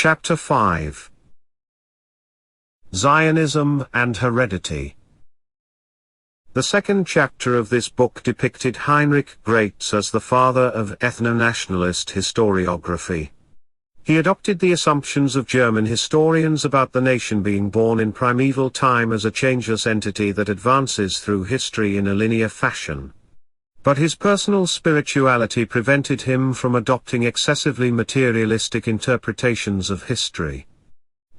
Chapter 5. Zionism and Heredity. The second chapter of this book depicted Heinrich Graetz as the father of ethno-nationalist historiography. He adopted the assumptions of German historians about the nation being born in primeval time as a changeless entity that advances through history in a linear fashion. But his personal spirituality prevented him from adopting excessively materialistic interpretations of history.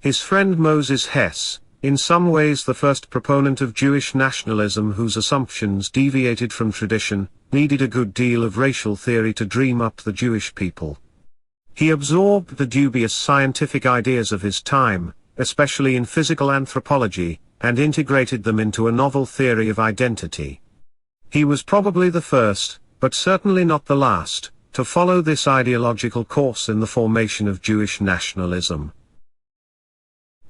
His friend Moses Hess, in some ways the first proponent of Jewish nationalism whose assumptions deviated from tradition, needed a good deal of racial theory to dream up the Jewish people. He absorbed the dubious scientific ideas of his time, especially in physical anthropology, and integrated them into a novel theory of identity. He was probably the first, but certainly not the last, to follow this ideological course in the formation of Jewish nationalism.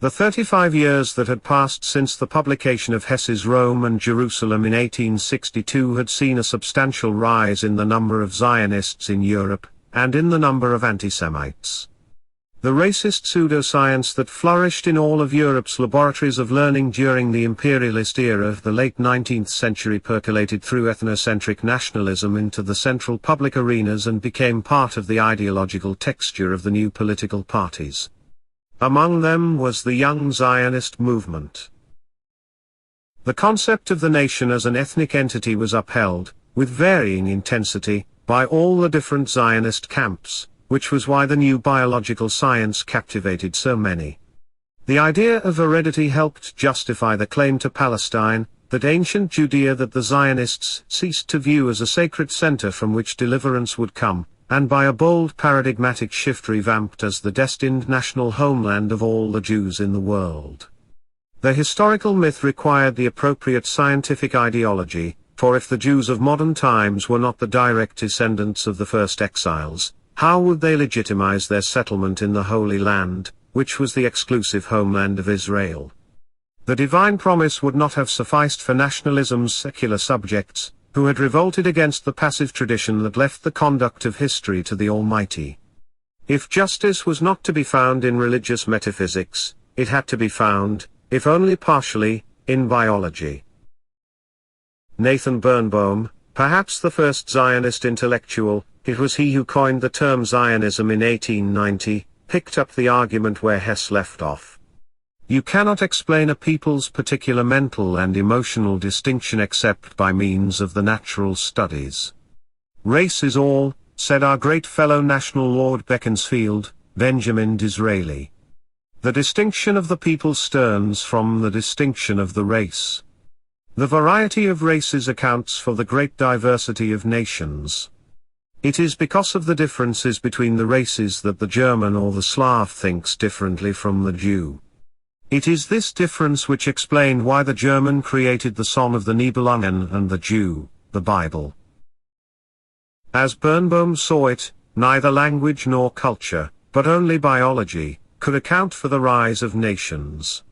The 35 years that had passed since the publication of Hess's Rome and Jerusalem in 1862 had seen a substantial rise in the number of Zionists in Europe, and in the number of antisemites. The racist pseudoscience that flourished in all of Europe's laboratories of learning during the imperialist era of the late 19th century percolated through ethnocentric nationalism into the central public arenas and became part of the ideological texture of the new political parties. Among them was the young Zionist movement. The concept of the nation as an ethnic entity was upheld, with varying intensity, by all the different Zionist camps, which was why the new biological science captivated so many. The idea of heredity helped justify the claim to Palestine, that ancient Judea that the Zionists ceased to view as a sacred center from which deliverance would come, and by a bold paradigmatic shift revamped as the destined national homeland of all the Jews in the world. The historical myth required the appropriate scientific ideology, for if the Jews of modern times were not the direct descendants of the first exiles, how would they legitimize their settlement in the Holy Land, which was the exclusive homeland of Israel? The divine promise would not have sufficed for nationalism's secular subjects, who had revolted against the passive tradition that left the conduct of history to the Almighty. If justice was not to be found in religious metaphysics, it had to be found, if only partially, in biology. Nathan Birnbaum, perhaps the first Zionist intellectual, it was he who coined the term Zionism in 1890, picked up the argument where Hess left off. You cannot explain a people's particular mental and emotional distinction except by means of the natural studies. Race is all, said our great fellow National Lord Beaconsfield, Benjamin Disraeli. The distinction of the people stems from the distinction of the race. The variety of races accounts for the great diversity of nations. It is because of the differences between the races that the German or the Slav thinks differently from the Jew. It is this difference which explained why the German created the Song of the Nibelungen and the Jew, the Bible. As Birnbaum saw it, neither language nor culture, but only biology, could account for the rise of nations.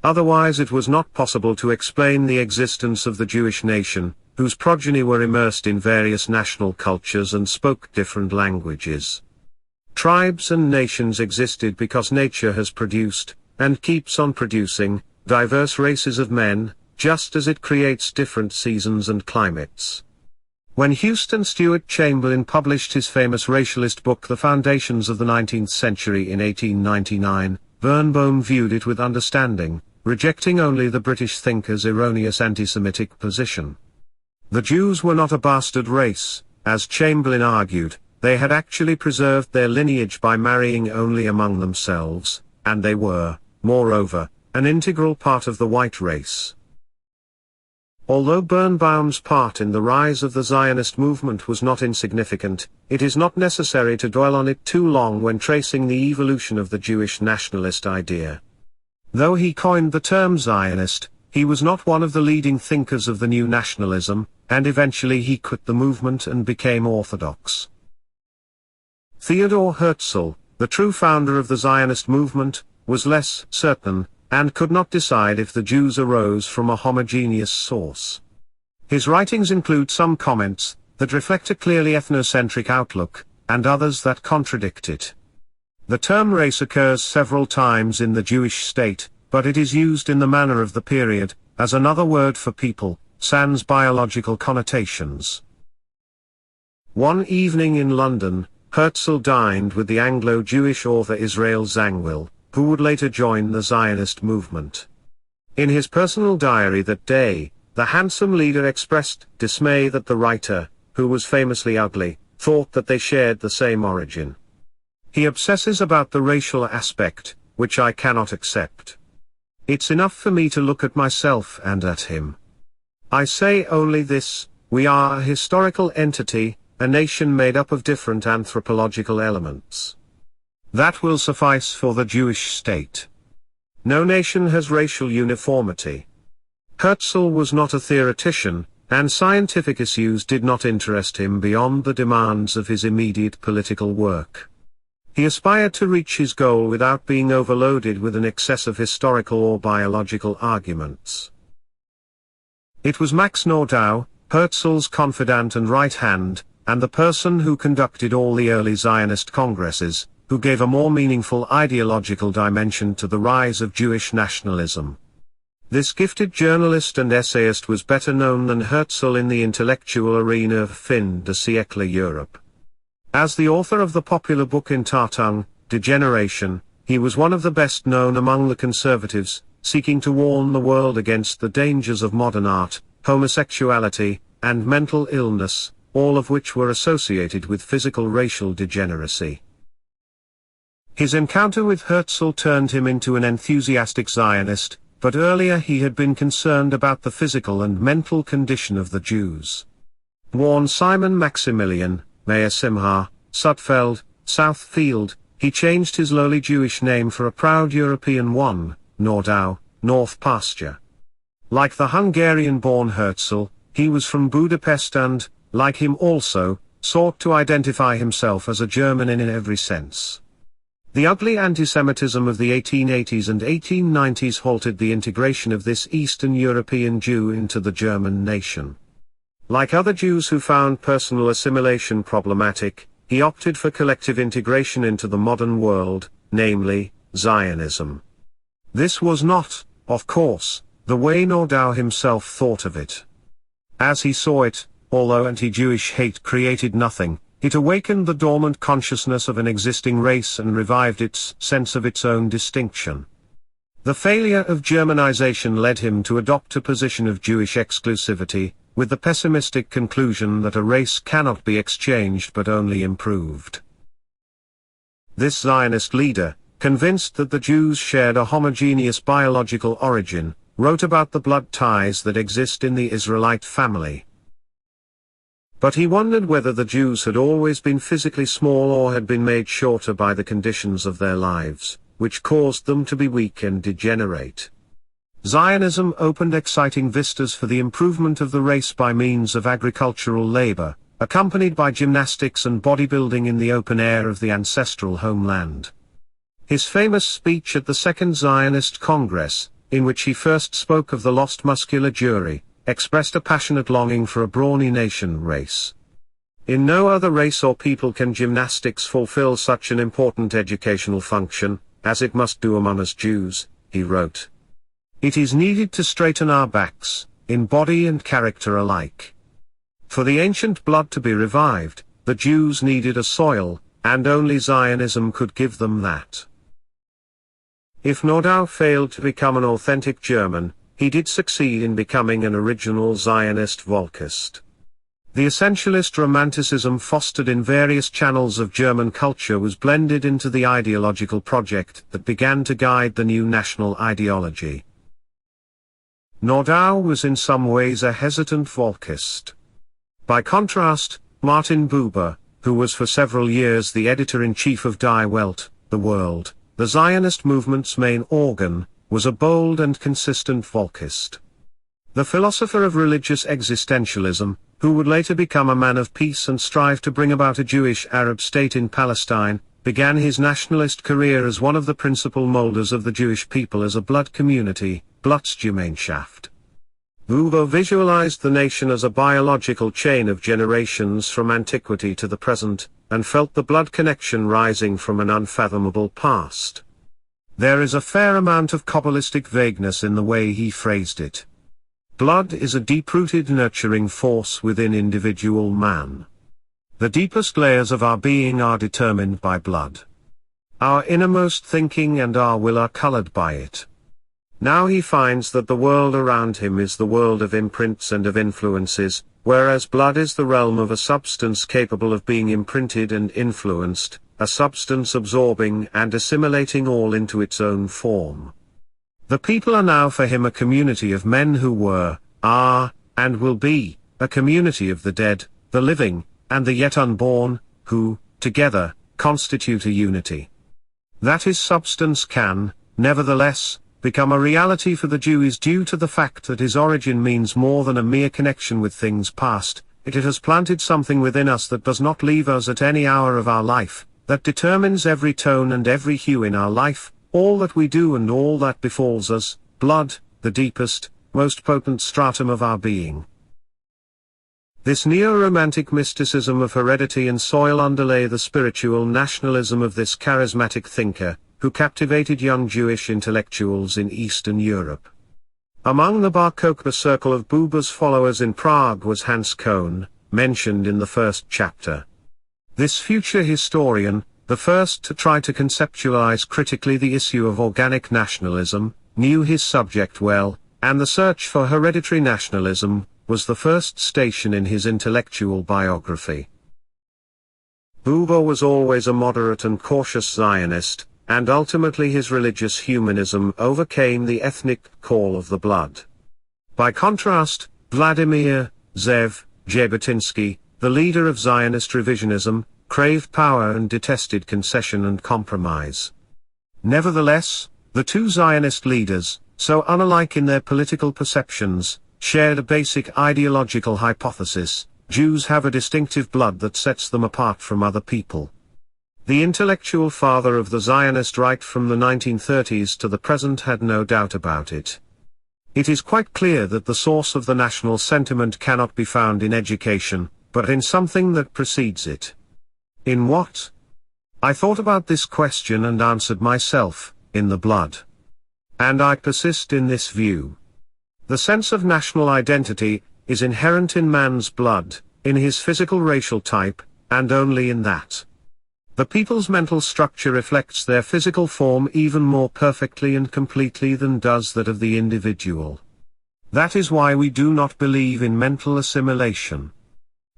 Otherwise it was not possible to explain the existence of the Jewish nation, whose progeny were immersed in various national cultures and spoke different languages. Tribes and nations existed because nature has produced, and keeps on producing, diverse races of men, just as it creates different seasons and climates. When Houston Stewart Chamberlain published his famous racialist book The Foundations of the 19th Century in 1899, Birnbaum viewed it with understanding, rejecting only the British thinker's erroneous anti-Semitic position. The Jews were not a bastard race, as Chamberlain argued, they had actually preserved their lineage by marrying only among themselves, and they were, moreover, an integral part of the white race. Although Birnbaum's part in the rise of the Zionist movement was not insignificant, it is not necessary to dwell on it too long when tracing the evolution of the Jewish nationalist idea. Though he coined the term Zionist, he was not one of the leading thinkers of the new nationalism, and eventually he quit the movement and became Orthodox. Theodor Herzl, the true founder of the Zionist movement, was less certain, and could not decide if the Jews arose from a homogeneous source. His writings include some comments that reflect a clearly ethnocentric outlook, and others that contradict it. The term race occurs several times in the Jewish state, but it is used in the manner of the period, as another word for people, sans biological connotations. One evening in London, Herzl dined with the Anglo-Jewish author Israel Zangwill, who would later join the Zionist movement. In his personal diary that day, the handsome leader expressed dismay that the writer, who was famously ugly, thought that they shared the same origin. He obsesses about the racial aspect, which I cannot accept. It's enough for me to look at myself and at him. I say only this: we are a historical entity, a nation made up of different anthropological elements. That will suffice for the Jewish state. No nation has racial uniformity. Herzl was not a theoretician, and scientific issues did not interest him beyond the demands of his immediate political work. He aspired to reach his goal without being overloaded with an excess of historical or biological arguments. It was Max Nordau, Herzl's confidant and right hand, and the person who conducted all the early Zionist congresses, who gave a more meaningful ideological dimension to the rise of Jewish nationalism. This gifted journalist and essayist was better known than Herzl in the intellectual arena of fin de siècle Europe. As the author of the popular book in Tartung, Degeneration, he was one of the best known among the conservatives, seeking to warn the world against the dangers of modern art, homosexuality, and mental illness, all of which were associated with physical racial degeneracy. His encounter with Herzl turned him into an enthusiastic Zionist, but earlier he had been concerned about the physical and mental condition of the Jews. Born Simon Maximilian, Meir Simha, Sudfeld, Southfield, he changed his lowly Jewish name for a proud European one, Nordau, North Pasture. Like the Hungarian-born Herzl, he was from Budapest and, like him also, sought to identify himself as a German in every sense. The ugly antisemitism of the 1880s and 1890s halted the integration of this Eastern European Jew into the German nation. Like other Jews who found personal assimilation problematic, he opted for collective integration into the modern world, namely, Zionism. This was not, of course, the way Nordau himself thought of it. As he saw it, although anti-Jewish hate created nothing, it awakened the dormant consciousness of an existing race and revived its sense of its own distinction. The failure of Germanization led him to adopt a position of Jewish exclusivity, with the pessimistic conclusion that a race cannot be exchanged but only improved. This Zionist leader, convinced that the Jews shared a homogeneous biological origin, wrote about the blood ties that exist in the Israelite family. But he wondered whether the Jews had always been physically small or had been made shorter by the conditions of their lives, which caused them to be weak and degenerate. Zionism opened exciting vistas for the improvement of the race by means of agricultural labor, accompanied by gymnastics and bodybuilding in the open air of the ancestral homeland. His famous speech at the Second Zionist Congress, in which he first spoke of the lost muscular Jewry, expressed a passionate longing for a brawny nation race. In no other race or people can gymnastics fulfill such an important educational function, as it must do among us Jews, he wrote. It is needed to straighten our backs, in body and character alike. For the ancient blood to be revived, the Jews needed a soil, and only Zionism could give them that. If Nordau failed to become an authentic German, he did succeed in becoming an original Zionist Volkist. The essentialist romanticism fostered in various channels of German culture was blended into the ideological project that began to guide the new national ideology. Nordau was in some ways a hesitant Volkist. By contrast, Martin Buber, who was for several years the editor-in-chief of Die Welt, The World, the Zionist movement's main organ, was a bold and consistent Volkist. The philosopher of religious existentialism, who would later become a man of peace and strive to bring about a Jewish-Arab state in Palestine, began his nationalist career as one of the principal molders of the Jewish people as a blood community, Blutsgemeinschaft. Weber visualized the nation as a biological chain of generations from antiquity to the present, and felt the blood connection rising from an unfathomable past. There is a fair amount of Kabbalistic vagueness in the way he phrased it. Blood is a deep-rooted nurturing force within individual man. The deepest layers of our being are determined by blood. Our innermost thinking and our will are colored by it. Now he finds that the world around him is the world of imprints and of influences, whereas blood is the realm of a substance capable of being imprinted and influenced, a substance absorbing and assimilating all into its own form. The people are now for him a community of men who were, are, and will be, a community of the dead, the living, and the yet unborn, who, together, constitute a unity. That his substance can, nevertheless, become a reality for the Jew is due to the fact that his origin means more than a mere connection with things past. It has planted something within us that does not leave us at any hour of our life, that determines every tone and every hue in our life, all that we do and all that befalls us, blood, the deepest, most potent stratum of our being. This neo-romantic mysticism of heredity and soil underlay the spiritual nationalism of this charismatic thinker, who captivated young Jewish intellectuals in Eastern Europe. Among the Bar Kokhba circle of Buber's followers in Prague was Hans Kohn, mentioned in the first chapter. This future historian, the first to try to conceptualize critically the issue of organic nationalism, knew his subject well, and the search for hereditary nationalism was the first station in his intellectual biography. Buber was always a moderate and cautious Zionist, and ultimately his religious humanism overcame the ethnic call of the blood. By contrast, Vladimir Zev Jabotinsky, the leader of Zionist revisionism, craved power and detested concession and compromise. Nevertheless, the two Zionist leaders, so unalike in their political perceptions, shared a basic ideological hypothesis: Jews have a distinctive blood that sets them apart from other people. The intellectual father of the Zionist right from the 1930s to the present had no doubt about it. It is quite clear that the source of the national sentiment cannot be found in education, but in something that precedes it. In what? I thought about this question and answered myself, in the blood. And I persist in this view. The sense of national identity is inherent in man's blood, in his physical racial type, and only in that. The people's mental structure reflects their physical form even more perfectly and completely than does that of the individual. That is why we do not believe in mental assimilation.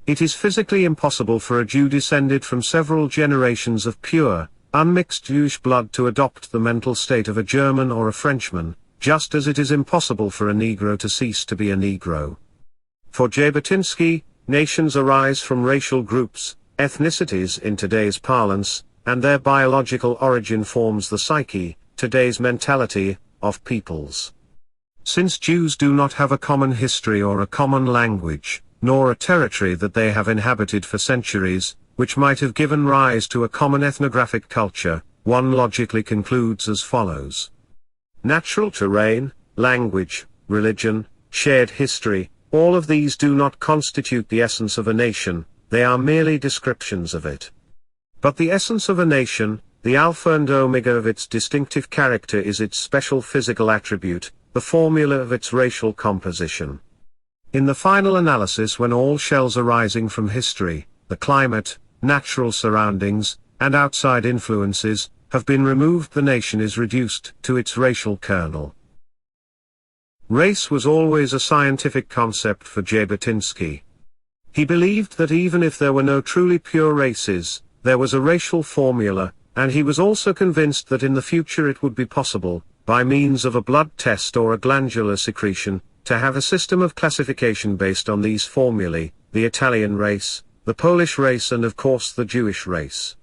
It is physically impossible for a Jew descended from several generations of pure, unmixed Jewish blood to adopt the mental state of a German or a Frenchman, just as it is impossible for a Negro to cease to be a Negro. For Jabotinsky, nations arise from racial groups, ethnicities in today's parlance, and their biological origin forms the psyche, today's mentality, of peoples. Since Jews do not have a common history or a common language, nor a territory that they have inhabited for centuries, which might have given rise to a common ethnographic culture, one logically concludes as follows. Natural terrain, language, religion, shared history, all of these do not constitute the essence of a nation, they are merely descriptions of it. But the essence of a nation, the alpha and omega of its distinctive character is its special physical attribute, the formula of its racial composition. In the final analysis, when all shells arising from history, the climate, natural surroundings, and outside influences, have been removed, the nation is reduced to its racial kernel. Race was always a scientific concept for Jabotinsky. He believed that even if there were no truly pure races, there was a racial formula, and he was also convinced that in the future it would be possible, by means of a blood test or a glandular secretion, to have a system of classification based on these formulae, the Italian race, the Polish race and of course the Jewish race.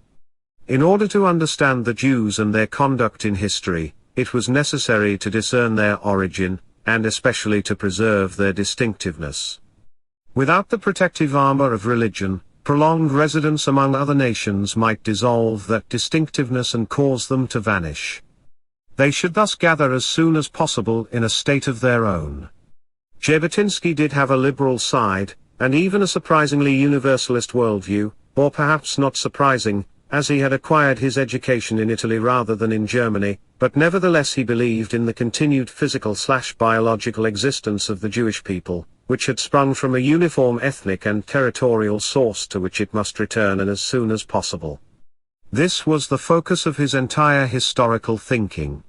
In order to understand the Jews and their conduct in history, it was necessary to discern their origin, and especially to preserve their distinctiveness. Without the protective armor of religion, prolonged residence among other nations might dissolve that distinctiveness and cause them to vanish. They should thus gather as soon as possible in a state of their own. Jabotinsky did have a liberal side, and even a surprisingly universalist worldview, or perhaps not surprising, as he had acquired his education in Italy rather than in Germany, but nevertheless he believed in the continued physical/biological existence of the Jewish people, which had sprung from a uniform ethnic and territorial source to which it must return and as soon as possible. This was the focus of his entire historical thinking.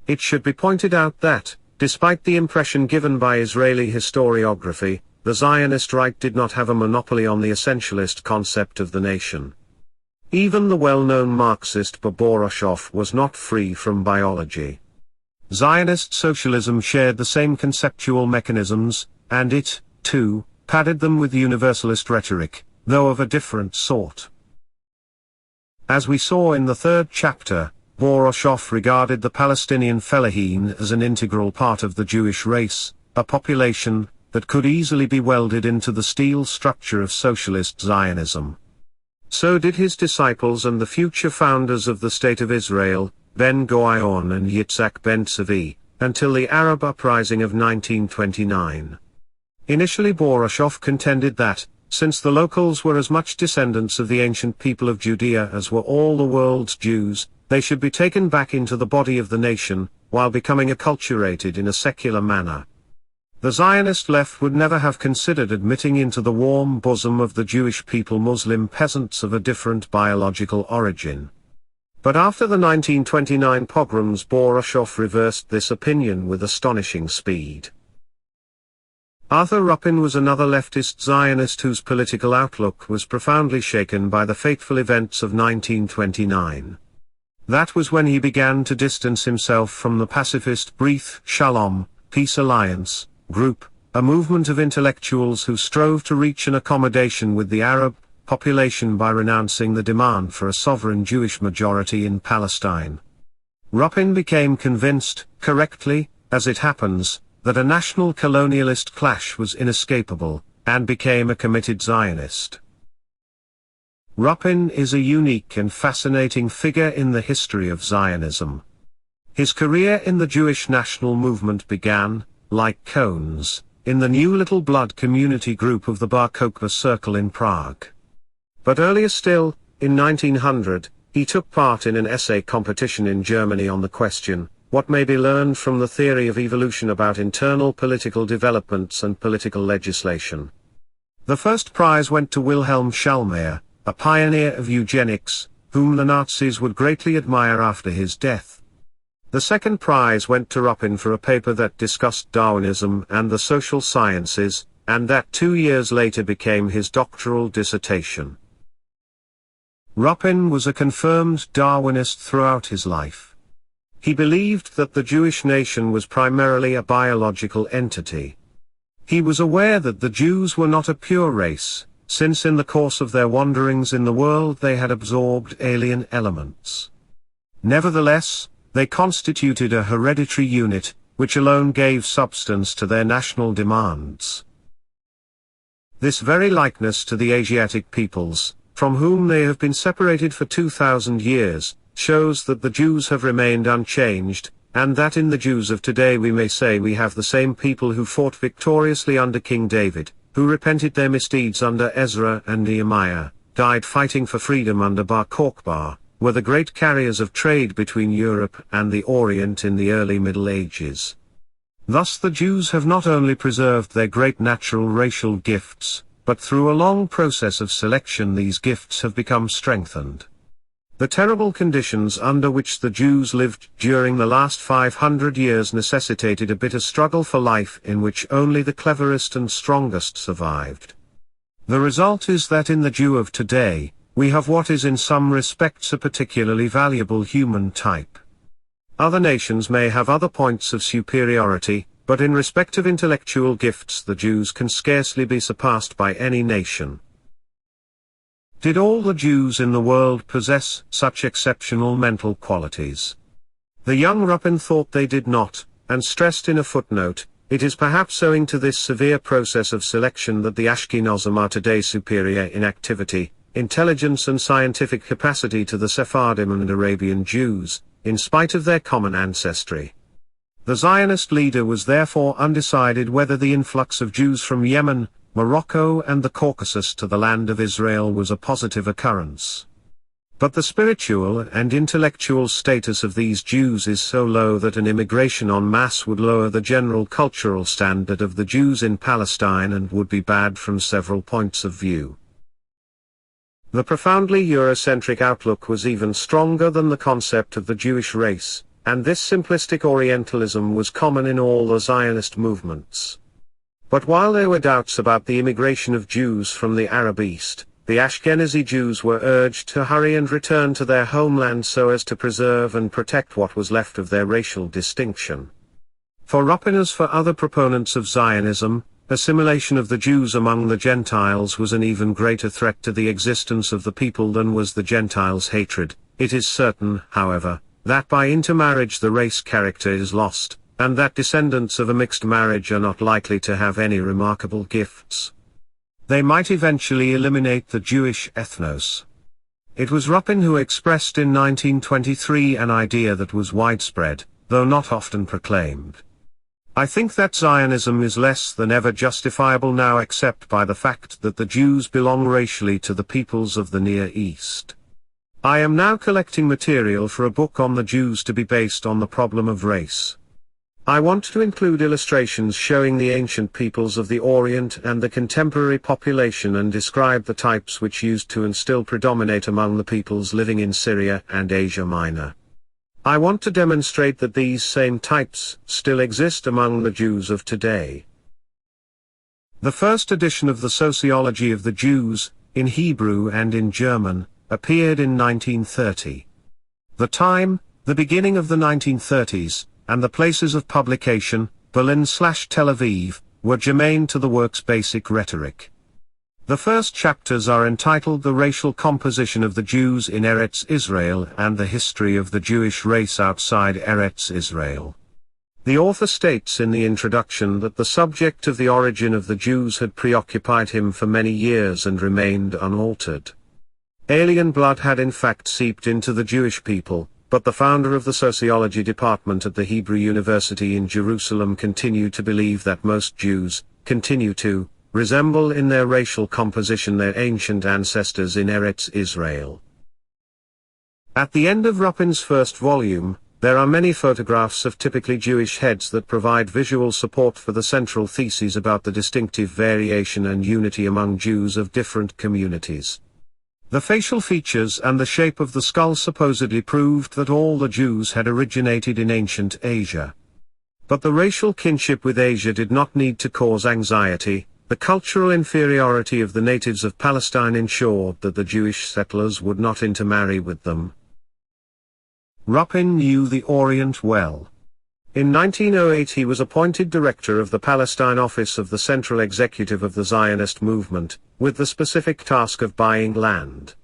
It should be pointed out that, despite the impression given by Israeli historiography, the Zionist right did not have a monopoly on the essentialist concept of the nation. Even the well-known Marxist Boboroshoff was not free from biology. Zionist socialism shared the same conceptual mechanisms, and it, too, padded them with universalist rhetoric, though of a different sort. As we saw in the third chapter, Boboroshoff regarded the Palestinian fellahin as an integral part of the Jewish race, a population that could easily be welded into the steel structure of socialist Zionism. So did his disciples and the future founders of the State of Israel, Ben-Gurion and Yitzhak Ben-Tzvi, until the Arab uprising of 1929. Initially Boboroshoff contended that, since the locals were as much descendants of the ancient people of Judea as were all the world's Jews, they should be taken back into the body of the nation, while becoming acculturated in a secular manner. The Zionist left would never have considered admitting into the warm bosom of the Jewish people Muslim peasants of a different biological origin. But after the 1929 pogroms Boboroshoff reversed this opinion with astonishing speed. Arthur Ruppin was another leftist Zionist whose political outlook was profoundly shaken by the fateful events of 1929. That was when he began to distance himself from the pacifist Breath Shalom, Peace Alliance, group, a movement of intellectuals who strove to reach an accommodation with the Arab population by renouncing the demand for a sovereign Jewish majority in Palestine. Ruppin became convinced, correctly, as it happens, that a national colonialist clash was inescapable, and became a committed Zionist. Ruppin is a unique and fascinating figure in the history of Zionism. His career in the Jewish national movement began, like Cohn's, in the New Little Blood community group of the Bar Kokhba Circle in Prague. But earlier still, in 1900, he took part in an essay competition in Germany on the question, what may be learned from the theory of evolution about internal political developments and political legislation. The first prize went to Wilhelm Schallmayer, a pioneer of eugenics, whom the Nazis would greatly admire after his death. The second prize went to Ruppin for a paper that discussed Darwinism and the social sciences, and that 2 years later became his doctoral dissertation. Ruppin was a confirmed Darwinist throughout his life. He believed that the Jewish nation was primarily a biological entity. He was aware that the Jews were not a pure race, since in the course of their wanderings in the world they had absorbed alien elements. Nevertheless, they constituted a hereditary unit, which alone gave substance to their national demands. This very likeness to the Asiatic peoples, from whom they have been separated for 2,000 years, shows that the Jews have remained unchanged, and that in the Jews of today we may say we have the same people who fought victoriously under King David, who repented their misdeeds under Ezra and Nehemiah, died fighting for freedom under Bar Kokhba, were the great carriers of trade between Europe and the Orient in the early Middle Ages. Thus the Jews have not only preserved their great natural racial gifts, but through a long process of selection these gifts have become strengthened. The terrible conditions under which the Jews lived during the last 500 years necessitated a bitter struggle for life in which only the cleverest and strongest survived. The result is that in the Jew of today, we have what is in some respects a particularly valuable human type. Other nations may have other points of superiority, but in respect of intellectual gifts the Jews can scarcely be surpassed by any nation. Did all the Jews in the world possess such exceptional mental qualities? The young Ruppin thought they did not, and stressed in a footnote, it is perhaps owing to this severe process of selection that the Ashkenazim are today superior in activity, intelligence and scientific capacity to the Sephardim and Arabian Jews, in spite of their common ancestry. The Zionist leader was therefore undecided whether the influx of Jews from Yemen, Morocco and the Caucasus to the land of Israel was a positive occurrence. But the spiritual and intellectual status of these Jews is so low that an immigration en masse would lower the general cultural standard of the Jews in Palestine and would be bad from several points of view. The profoundly Eurocentric outlook was even stronger than the concept of the Jewish race, and this simplistic Orientalism was common in all the Zionist movements. But while there were doubts about the immigration of Jews from the Arab East, the Ashkenazi Jews were urged to hurry and return to their homeland so as to preserve and protect what was left of their racial distinction. For Ruppin as for other proponents of Zionism, assimilation of the Jews among the Gentiles was an even greater threat to the existence of the people than was the Gentiles' hatred. It is certain, however, that by intermarriage the race character is lost, and that descendants of a mixed marriage are not likely to have any remarkable gifts. They might eventually eliminate the Jewish ethnos. It was Ruppin who expressed in 1923 an idea that was widespread, though not often proclaimed. I think that Zionism is less than ever justifiable now except by the fact that the Jews belong racially to the peoples of the Near East. I am now collecting material for a book on the Jews to be based on the problem of race. I want to include illustrations showing the ancient peoples of the Orient and the contemporary population and describe the types which used to and still predominate among the peoples living in Syria and Asia Minor. I want to demonstrate that these same types still exist among the Jews of today. The first edition of the Sociology of the Jews, in Hebrew and in German, appeared in 1930. The time, the beginning of the 1930s, and the places of publication, Berlin/Tel Aviv, were germane to the work's basic rhetoric. The first chapters are entitled The Racial Composition of the Jews in Eretz Israel and the History of the Jewish Race Outside Eretz Israel. The author states in the introduction that the subject of the origin of the Jews had preoccupied him for many years and remained unaltered. Alien blood had in fact seeped into the Jewish people, but the founder of the sociology department at the Hebrew University in Jerusalem continued to believe that most Jews continue to resemble in their racial composition their ancient ancestors in Eretz Israel. At the end of Ruppin's first volume, there are many photographs of typically Jewish heads that provide visual support for the central theses about the distinctive variation and unity among Jews of different communities. The facial features and the shape of the skull supposedly proved that all the Jews had originated in ancient Asia. But the racial kinship with Asia did not need to cause anxiety. The cultural inferiority of the natives of Palestine ensured that the Jewish settlers would not intermarry with them. Ruppin knew the Orient well. In 1908 he was appointed director of the Palestine office of the Central Executive of the Zionist movement, with the specific task of buying land.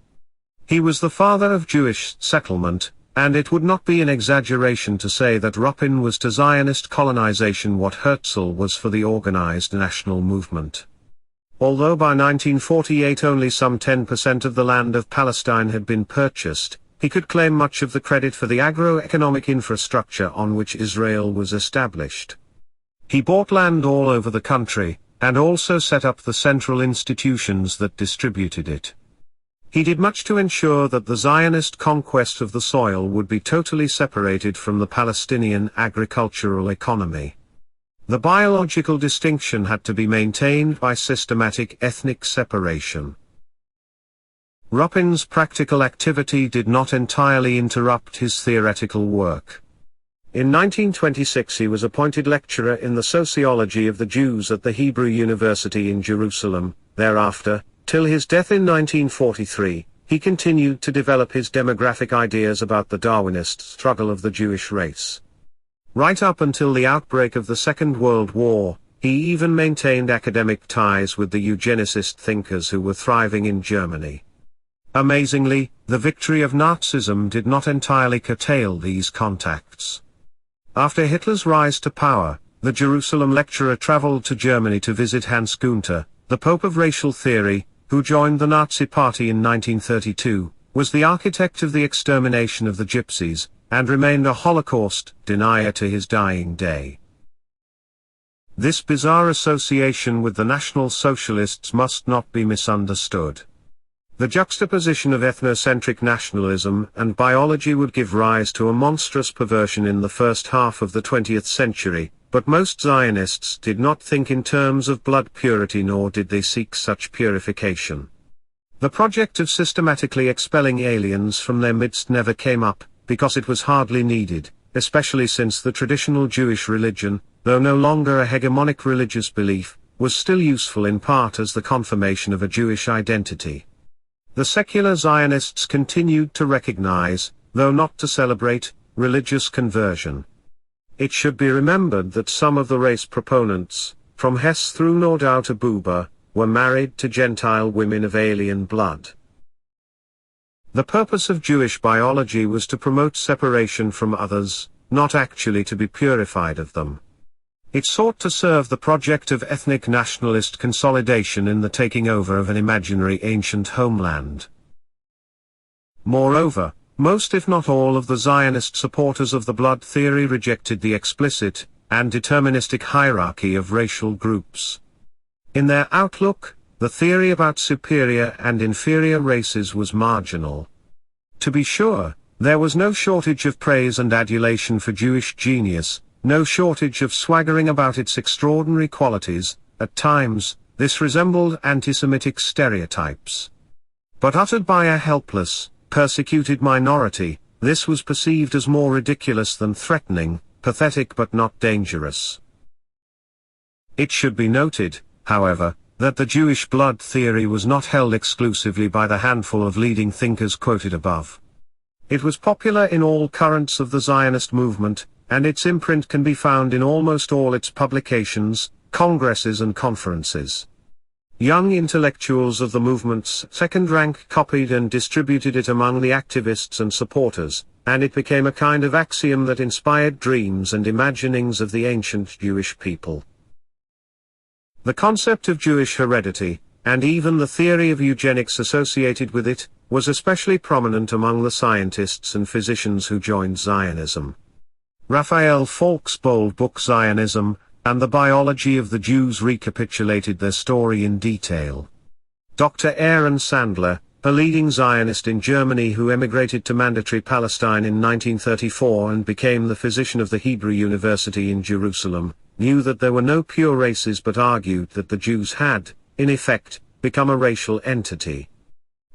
He was the father of Jewish settlement, and it would not be an exaggeration to say that Ruppin was to Zionist colonization what Herzl was for the organized national movement. Although by 1948 only some 10% of the land of Palestine had been purchased, he could claim much of the credit for the agro-economic infrastructure on which Israel was established. He bought land all over the country, and also set up the central institutions that distributed it. He did much to ensure that the Zionist conquest of the soil would be totally separated from the Palestinian agricultural economy. The biological distinction had to be maintained by systematic ethnic separation. Ruppin's practical activity did not entirely interrupt his theoretical work. In 1926 he was appointed lecturer in the sociology of the Jews at the Hebrew University in Jerusalem. Thereafter, till his death in 1943, he continued to develop his demographic ideas about the Darwinist struggle of the Jewish race. Right up until the outbreak of the Second World War, he even maintained academic ties with the eugenicist thinkers who were thriving in Germany. Amazingly, the victory of Nazism did not entirely curtail these contacts. After Hitler's rise to power, the Jerusalem lecturer traveled to Germany to visit Hans Gunther, the Pope of racial theory, who joined the Nazi Party in 1932, was the architect of the extermination of the Gypsies, and remained a Holocaust denier to his dying day. This bizarre association with the National Socialists must not be misunderstood. The juxtaposition of ethnocentric nationalism and biology would give rise to a monstrous perversion in the first half of the 20th century, but most Zionists did not think in terms of blood purity, nor did they seek such purification. The project of systematically expelling aliens from their midst never came up, because it was hardly needed, especially since the traditional Jewish religion, though no longer a hegemonic religious belief, was still useful in part as the confirmation of a Jewish identity. The secular Zionists continued to recognize, though not to celebrate, religious conversion. It should be remembered that some of the race proponents, from Hess through Nordau to Buber, were married to Gentile women of alien blood. The purpose of Jewish biology was to promote separation from others, not actually to be purified of them. It sought to serve the project of ethnic nationalist consolidation in the taking over of an imaginary ancient homeland. Moreover, most if not all of the Zionist supporters of the blood theory rejected the explicit and deterministic hierarchy of racial groups. In their outlook, the theory about superior and inferior races was marginal. To be sure, there was no shortage of praise and adulation for Jewish genius, no shortage of swaggering about its extraordinary qualities. At times, this resembled anti-Semitic stereotypes. But uttered by a helpless, persecuted minority, this was perceived as more ridiculous than threatening, pathetic but not dangerous. It should be noted, however, that the Jewish blood theory was not held exclusively by the handful of leading thinkers quoted above. It was popular in all currents of the Zionist movement, and its imprint can be found in almost all its publications, congresses and conferences. Young intellectuals of the movement's second rank copied and distributed it among the activists and supporters, and it became a kind of axiom that inspired dreams and imaginings of the ancient Jewish people. The concept of Jewish heredity, and even the theory of eugenics associated with it, was especially prominent among the scientists and physicians who joined Zionism. Raphael Falk's bold book Zionism and the Biology of the Jews recapitulated their story in detail. Dr. Aaron Sandler, a leading Zionist in Germany who emigrated to Mandatory Palestine in 1934 and became the physician of the Hebrew University in Jerusalem, knew that there were no pure races but argued that the Jews had, in effect, become a racial entity.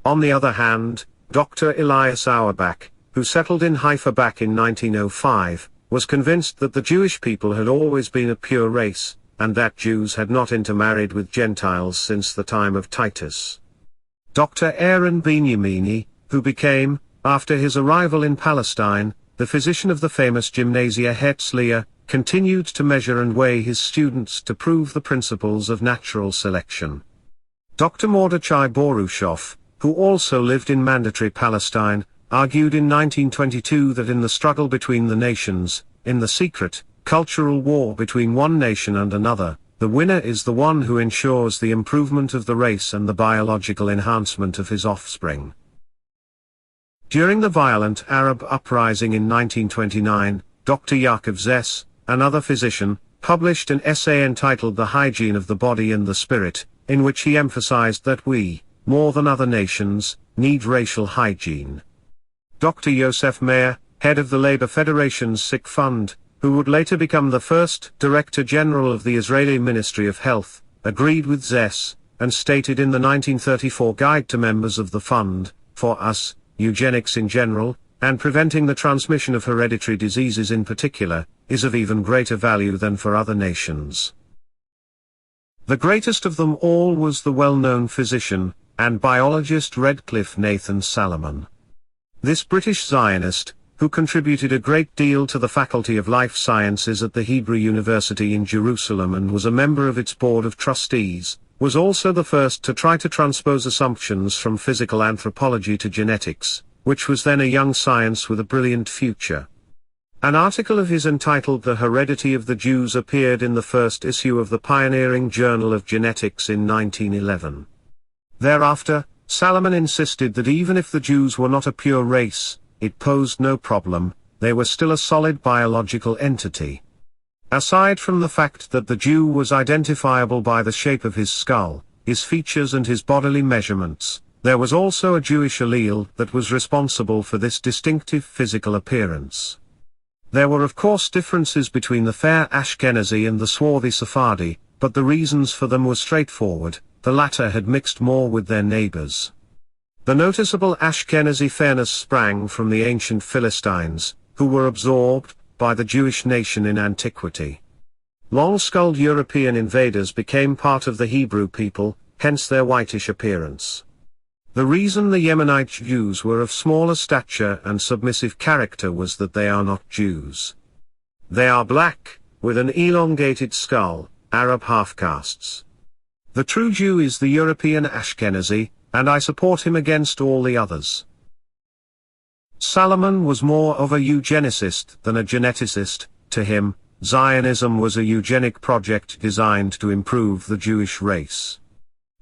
On the other hand, Dr. Elias Auerbach, who settled in Haifa back in 1905, was convinced that the Jewish people had always been a pure race, and that Jews had not intermarried with Gentiles since the time of Titus. Dr. Aaron Benyamini, who became, after his arrival in Palestine, the physician of the famous Gymnasia Herzliya, continued to measure and weigh his students to prove the principles of natural selection. Dr. Mordechai Borushoff, who also lived in Mandatory Palestine, argued in 1922 that in the struggle between the nations, in the secret, cultural war between one nation and another, the winner is the one who ensures the improvement of the race and the biological enhancement of his offspring. During the violent Arab uprising in 1929, Dr. Yaakov Zess, another physician, published an essay entitled The Hygiene of the Body and the Spirit, in which he emphasized that we, more than other nations, need racial hygiene. Dr. Yosef Meir, head of the Labor Federation's Sick Fund, who would later become the first Director General of the Israeli Ministry of Health, agreed with Zess, and stated in the 1934 Guide to Members of the Fund, "For us, eugenics in general, and preventing the transmission of hereditary diseases in particular, is of even greater value than for other nations." The greatest of them all was the well-known physician and biologist Redcliffe Nathan Salomon. This British Zionist, who contributed a great deal to the Faculty of Life Sciences at the Hebrew University in Jerusalem and was a member of its Board of Trustees, was also the first to try to transpose assumptions from physical anthropology to genetics, which was then a young science with a brilliant future. An article of his entitled The Heredity of the Jews appeared in the first issue of the pioneering Journal of Genetics in 1911. Thereafter, Salomon insisted that even if the Jews were not a pure race, it posed no problem, they were still a solid biological entity. Aside from the fact that the Jew was identifiable by the shape of his skull, his features and his bodily measurements, there was also a Jewish allele that was responsible for this distinctive physical appearance. There were of course differences between the fair Ashkenazi and the swarthy Sephardi, but the reasons for them were straightforward: the latter had mixed more with their neighbors. The noticeable Ashkenazi fairness sprang from the ancient Philistines, who were absorbed by the Jewish nation in antiquity. Long-skulled European invaders became part of the Hebrew people, hence their whitish appearance. The reason the Yemenite Jews were of smaller stature and submissive character was that they are not Jews. They are black, with an elongated skull, Arab half-castes. The true Jew is the European Ashkenazi, and I support him against all the others. Salomon was more of a eugenicist than a geneticist. To him, Zionism was a eugenic project designed to improve the Jewish race.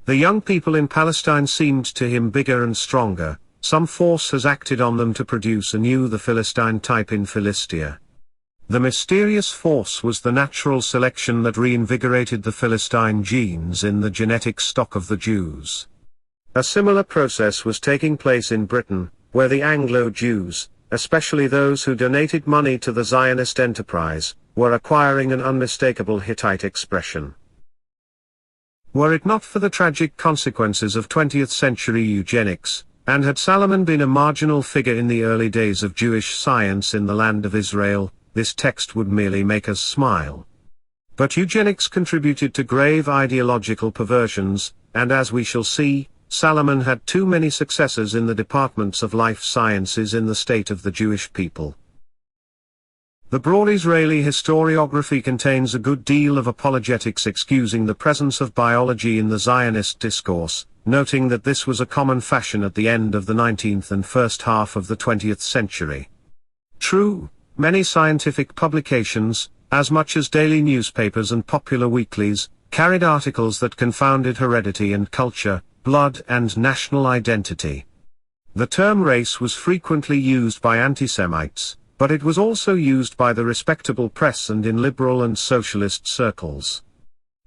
The young people in Palestine seemed to him bigger and stronger. Some force has acted on them to produce anew the Philistine type in Philistia. The mysterious force was the natural selection that reinvigorated the Philistine genes in the genetic stock of the Jews. A similar process was taking place in Britain, where the Anglo-Jews, especially those who donated money to the Zionist enterprise, were acquiring an unmistakable Hittite expression. Were it not for the tragic consequences of 20th-century eugenics, and had Salomon been a marginal figure in the early days of Jewish science in the land of Israel, this text would merely make us smile. But eugenics contributed to grave ideological perversions, and as we shall see, Salomon had too many successors in the departments of life sciences in the state of the Jewish people. The broad Israeli historiography contains a good deal of apologetics excusing the presence of biology in the Zionist discourse, noting that this was a common fashion at the end of the 19th and first half of the 20th century. True, many scientific publications, as much as daily newspapers and popular weeklies, carried articles that confounded heredity and culture, blood and national identity. The term race was frequently used by anti-Semites, but it was also used by the respectable press and in liberal and socialist circles.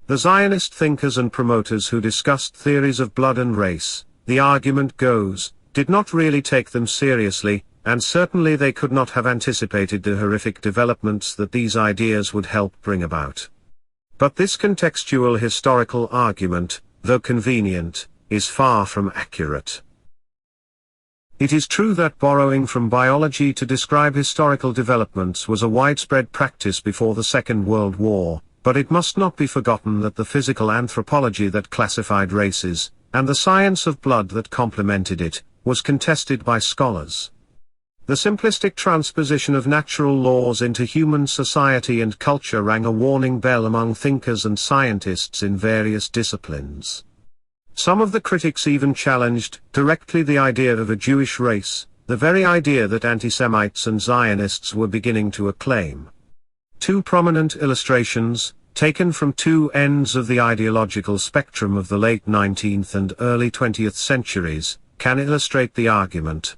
The Zionist thinkers and promoters who discussed theories of blood and race, the argument goes, did not really take them seriously, and certainly they could not have anticipated the horrific developments that these ideas would help bring about. But this contextual historical argument, though convenient, is far from accurate. It is true that borrowing from biology to describe historical developments was a widespread practice before the Second World War, but it must not be forgotten that the physical anthropology that classified races, and the science of blood that complemented it, was contested by scholars. The simplistic transposition of natural laws into human society and culture rang a warning bell among thinkers and scientists in various disciplines. Some of the critics even challenged directly the idea of a Jewish race, the very idea that anti-Semites and Zionists were beginning to acclaim. Two prominent illustrations, taken from two ends of the ideological spectrum of the late 19th and early 20th centuries, can illustrate the argument.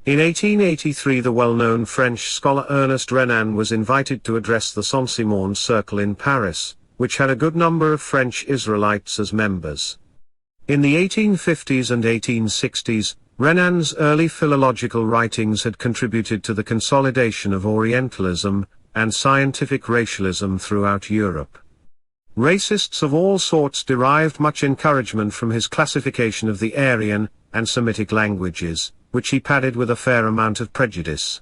In 1883 the well-known French scholar Ernst Renan was invited to address the Saint-Simon Circle in Paris, which had a good number of French Israelites as members. In the 1850s and 1860s, Renan's early philological writings had contributed to the consolidation of Orientalism and scientific racialism throughout Europe. Racists of all sorts derived much encouragement from his classification of the Aryan and Semitic languages, which he padded with a fair amount of prejudice.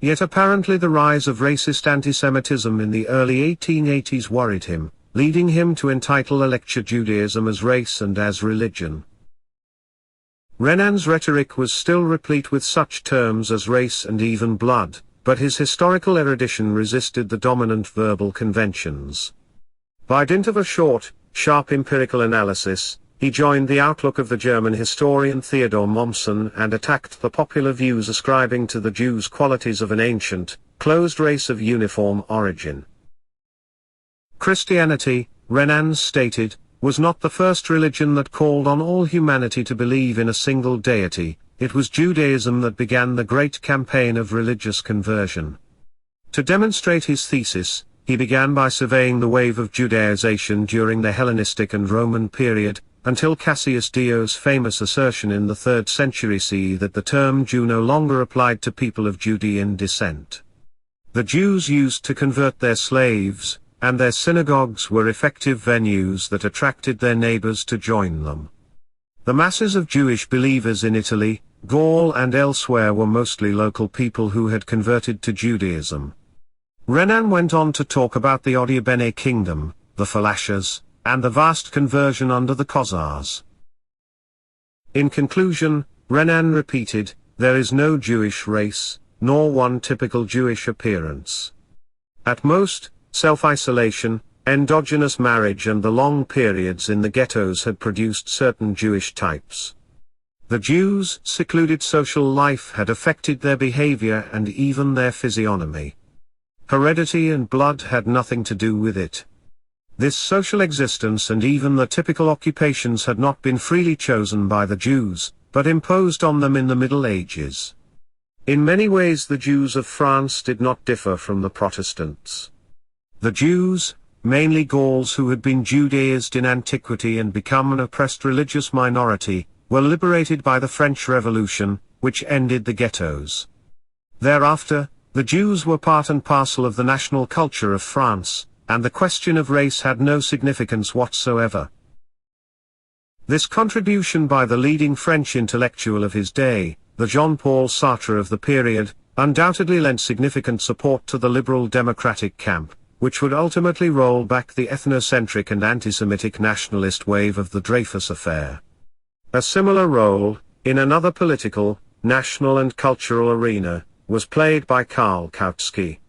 Yet apparently the rise of racist antisemitism in the early 1880s worried him, leading him to entitle a lecture Judaism as Race and as Religion. Renan's rhetoric was still replete with such terms as race and even blood, but his historical erudition resisted the dominant verbal conventions. By dint of a short, sharp empirical analysis, he joined the outlook of the German historian Theodor Mommsen and attacked the popular views ascribing to the Jews qualities of an ancient, closed race of uniform origin. Christianity, Renan stated, was not the first religion that called on all humanity to believe in a single deity, it was Judaism that began the great campaign of religious conversion. To demonstrate his thesis, he began by surveying the wave of Judaization during the Hellenistic and Roman period, until Cassius Dio's famous assertion in the 3rd century CE that the term Jew no longer applied to people of Judean descent. The Jews used to convert their slaves, and their synagogues were effective venues that attracted their neighbors to join them. The masses of Jewish believers in Italy, Gaul and elsewhere were mostly local people who had converted to Judaism. Renan went on to talk about the Odiabene kingdom, the Falashas, and the vast conversion under the Khazars. In conclusion, Renan repeated, "There is no Jewish race, nor one typical Jewish appearance. At most, self-isolation, endogenous marriage and the long periods in the ghettos had produced certain Jewish types. The Jews' secluded social life had affected their behavior and even their physiognomy. Heredity and blood had nothing to do with it. This social existence and even the typical occupations had not been freely chosen by the Jews, but imposed on them in the Middle Ages. In many ways the Jews of France did not differ from the Protestants. The Jews, mainly Gauls who had been Judaized in antiquity and become an oppressed religious minority, were liberated by the French Revolution, which ended the ghettos. Thereafter, the Jews were part and parcel of the national culture of France, and the question of race had no significance whatsoever. This contribution by the leading French intellectual of his day, the Jean-Paul Sartre of the period, undoubtedly lent significant support to the liberal democratic camp, which would ultimately roll back the ethnocentric and anti-Semitic nationalist wave of the Dreyfus Affair. A similar role, in another political, national and cultural arena, was played by Karl Kautsky.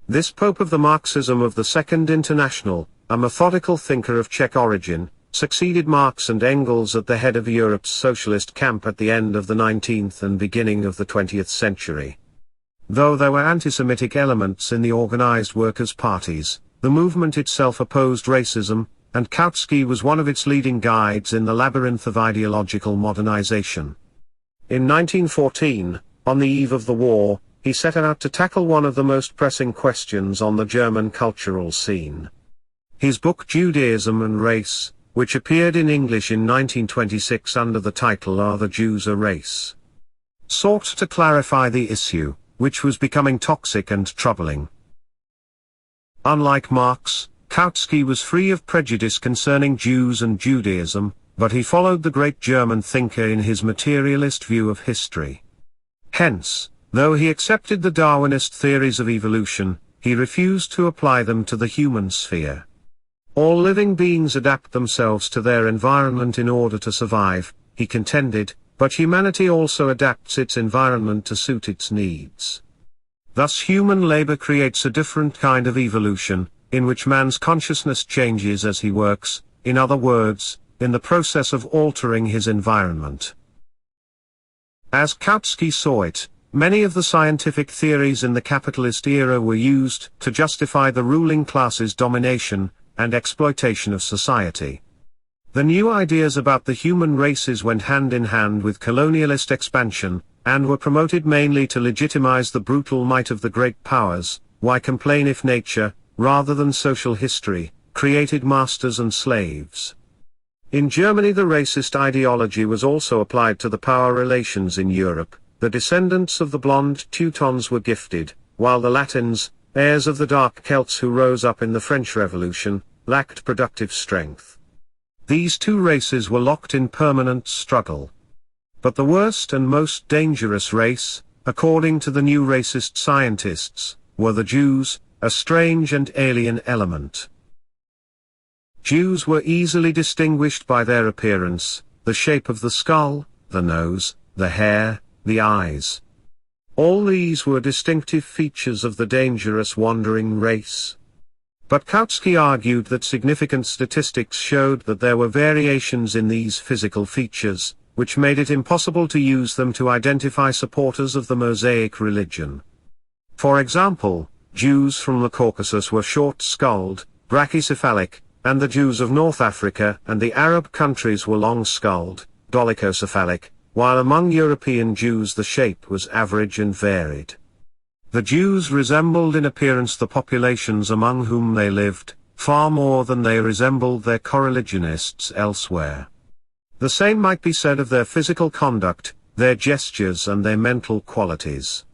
This Pope of the Marxism of the Second International, a methodical thinker of Czech origin, succeeded Marx and Engels at the head of Europe's socialist camp at the end of the 19th and beginning of the 20th century. Though there were anti-Semitic elements in the organized workers' parties, the movement itself opposed racism, and Kautsky was one of its leading guides in the labyrinth of ideological modernization. In 1914, on the eve of the war, he set out to tackle one of the most pressing questions on the German cultural scene. His book Judaism and Race, which appeared in English in 1926 under the title Are the Jews a Race?, sought to clarify the issue, which was becoming toxic and troubling. Unlike Marx, Kautsky was free of prejudice concerning Jews and Judaism, but he followed the great German thinker in his materialist view of history. Hence, though he accepted the Darwinist theories of evolution, he refused to apply them to the human sphere. All living beings adapt themselves to their environment in order to survive, he contended, but humanity also adapts its environment to suit its needs. Thus human labor creates a different kind of evolution, in which man's consciousness changes as he works, in other words, in the process of altering his environment. As Kautsky saw it, many of the scientific theories in the capitalist era were used to justify the ruling class's domination and exploitation of society. The new ideas about the human races went hand in hand with colonialist expansion, and were promoted mainly to legitimize the brutal might of the great powers. Why complain if nature, rather than social history, created masters and slaves? In Germany the racist ideology was also applied to the power relations in Europe. The descendants of the blonde Teutons were gifted, while the Latins, heirs of the dark Celts who rose up in the French Revolution, lacked productive strength. These two races were locked in permanent struggle. But the worst and most dangerous race, according to the new racist scientists, were the Jews, a strange and alien element. Jews were easily distinguished by their appearance, the shape of the skull, the nose, the hair, the eyes. All these were distinctive features of the dangerous wandering race. But Kautsky argued that significant statistics showed that there were variations in these physical features, which made it impossible to use them to identify supporters of the Mosaic religion. For example, Jews from the Caucasus were short-skulled, brachycephalic, and the Jews of North Africa and the Arab countries were long-skulled, dolichocephalic, while among European Jews the shape was average and varied. The Jews resembled in appearance the populations among whom they lived, far more than they resembled their coreligionists elsewhere. The same might be said of their physical conduct, their gestures and their mental qualities.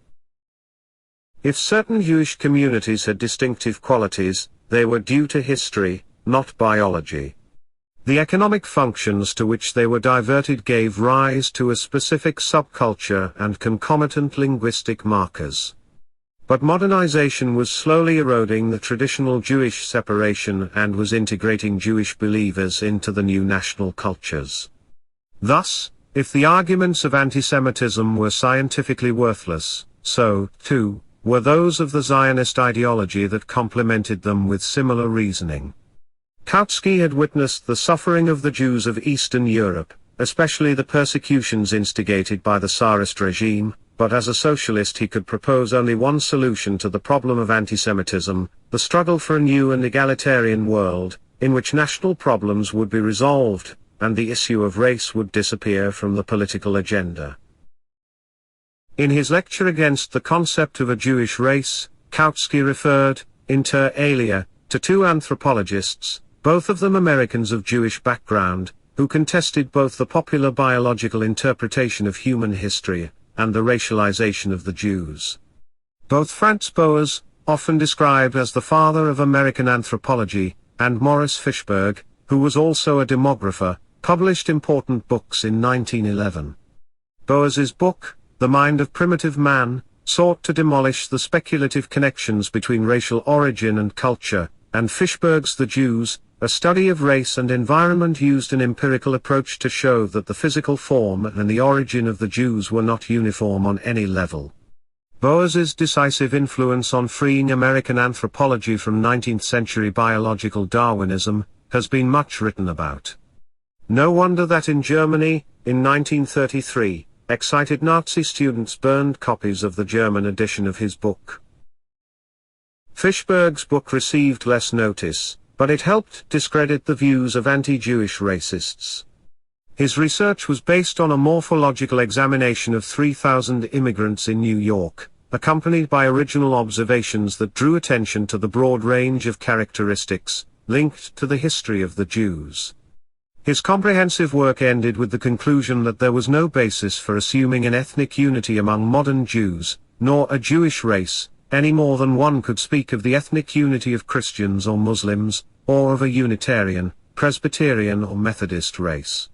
If certain Jewish communities had distinctive qualities, they were due to history, not biology. The economic functions to which they were diverted gave rise to a specific subculture and concomitant linguistic markers. But modernization was slowly eroding the traditional Jewish separation and was integrating Jewish believers into the new national cultures. Thus, if the arguments of antisemitism were scientifically worthless, so, too, were those of the Zionist ideology that complemented them with similar reasoning. Kautsky had witnessed the suffering of the Jews of Eastern Europe, especially the persecutions instigated by the Tsarist regime, but as a socialist he could propose only one solution to the problem of antisemitism: the struggle for a new and egalitarian world, in which national problems would be resolved, and the issue of race would disappear from the political agenda. In his lecture against the concept of a Jewish race, Kautsky referred, inter alia, to two anthropologists, both of them Americans of Jewish background, who contested both the popular biological interpretation of human history, and the racialization of the Jews. Both Franz Boas, often described as the father of American anthropology, and Morris Fishberg, who was also a demographer, published important books in 1911. Boas's book, The Mind of Primitive Man, sought to demolish the speculative connections between racial origin and culture, and Fishberg's The Jews, a study of race and environment, used an empirical approach to show that the physical form and the origin of the Jews were not uniform on any level. Boas's decisive influence on freeing American anthropology from 19th-century biological Darwinism has been much written about. No wonder that in Germany, in 1933, excited Nazi students burned copies of the German edition of his book. Fishberg's book received less notice, but it helped discredit the views of anti-Jewish racists. His research was based on a morphological examination of 3,000 immigrants in New York, accompanied by original observations that drew attention to the broad range of characteristics linked to the history of the Jews. His comprehensive work ended with the conclusion that there was no basis for assuming an ethnic unity among modern Jews, nor a Jewish race, any more than one could speak of the ethnic unity of Christians or Muslims, or of a Unitarian, Presbyterian or Methodist race.